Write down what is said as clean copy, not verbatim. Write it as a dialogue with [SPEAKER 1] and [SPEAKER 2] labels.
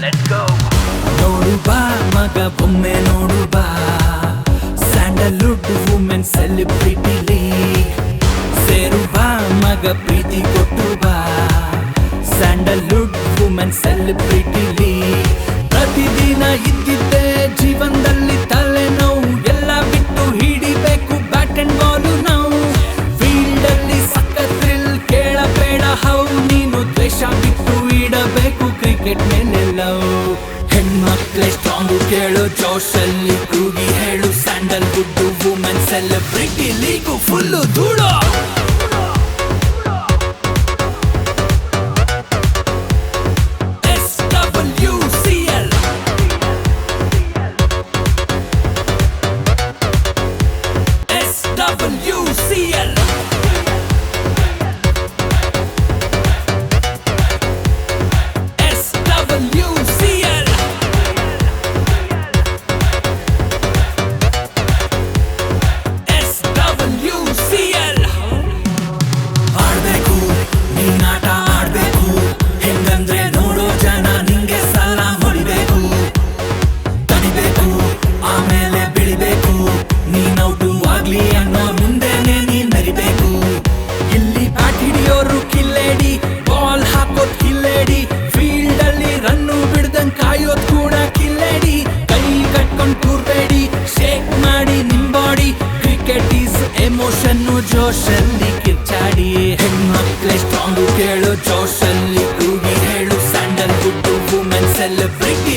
[SPEAKER 1] let's go.
[SPEAKER 2] ನೋಡು ಬಾ ಮಗ ಒಮ್ಮೆ ನೋಡು ಬಾ ಸ್ಯಾಂಡಲ್ವುಡ್ ವುಮೆನ್ ಸೆಲೆಬ್ರಿಟಿಲಿ ಸೇರು ಬಾ ಮಗ ಪ್ರೀತಿ ಕೊಟ್ಟು ಬಾ ಸ್ಯಾಂಡಲ್ವುಡ್ ವುಮೆನ್ ಸೆಲೆಬ್ರಿಟಿಲಿ ಪ್ರತಿದಿನ ಇದ್ದಿದ್ದೆ ಜೀವನದಲ್ಲಿ ತಲೆನೋವು ಎಲ್ಲ ಬಿಟ್ಟು ಹಿಡಿಬೇಕು ಬ್ಯಾಟ್ ಅಂಡ್ ಬಾಲು ನಾವು ಫೀಲ್ಡ್ ಅಲ್ಲಿ ಸಕ್ಕ ಥ್ರಿಲ್ ಕೇಳಬೇಡ ಹೌ ನೀನು ದ್ವೇಷ ಬಿಟ್ಟು ಇಡಬೇಕು ಕ್ರಿಕೆಟ್ ಮೇಲೆ ಲವ್ ಹೆಣ್ಮಕ್ಳೆ ಸ್ಟ್ರಾಂಗು ಕೇಳು ಜೋಶಲ್ಲಿ ಕೂಗಿ ಹೇಳು Sandalwood women celebrity league full ಧೂಳು WCL SWCL SWCL ಆಡ್ಬೇಕು ನೀನಾಟ ಆಡ್ಬೇಕು ಹೆಂಗಂದ್ರೆ ನೋಡೋ ಜನ ನಿಂಗೆ ಸಲ ಹೊಡಿಬೇಕು ತಡಿಬೇಕು ಆಮೇಲೆ ಬೆಳಿಬೇಕು ನೀನೌಟು ಆಗ್ಲಿ ಅನ್ನೋ ಮುಂದೆನೆ ನೀನ್ ಮೆರಿಬೇಕು ಇಲ್ಲಿ ಬ್ಯಾಟ್ ಹಿಡಿಯೋರು ಕಿಲ್ಲೇಡಿ ಬಾಲ್ ಹಾಕೋದ್ ಕಿಲ್ಲೇಡಿ ಫೀಲ್ಡ್ ಅಲ್ಲಿ ರನ್ನು ಬಿಡ್ದಂಗ್ ಕಾಯೋದ್ ಕೂಡ ಕಿಲ್ಲೇಡಿ ಕೈ ಕಟ್ಕೊಂಡ್ ಕೂರ್ಬೇಡಿ ಶೇಕ್ ಮಾಡಿ ನಿಮ್ ಬಾಡಿ ಕ್ರಿಕೆಟ್ ಈಸ್ ಎಮೋಷನ್ ಜೋಶಲ್ಲಿ ಕಿರ್ಚಾಡಿ ಹೆಣ್ಮಕ್ಳೆ ಸ್ಟ್ರಾಂಗು ಕೇಳು ಜೋಶಲ್ಲಿ ಕೂಗಿ ಹೇಳು ಸ್ಯಾಂಡಲ್ವುಡ್ ವುಮೆನ್ ಸೆಲೆಬ್ರಿಟಿ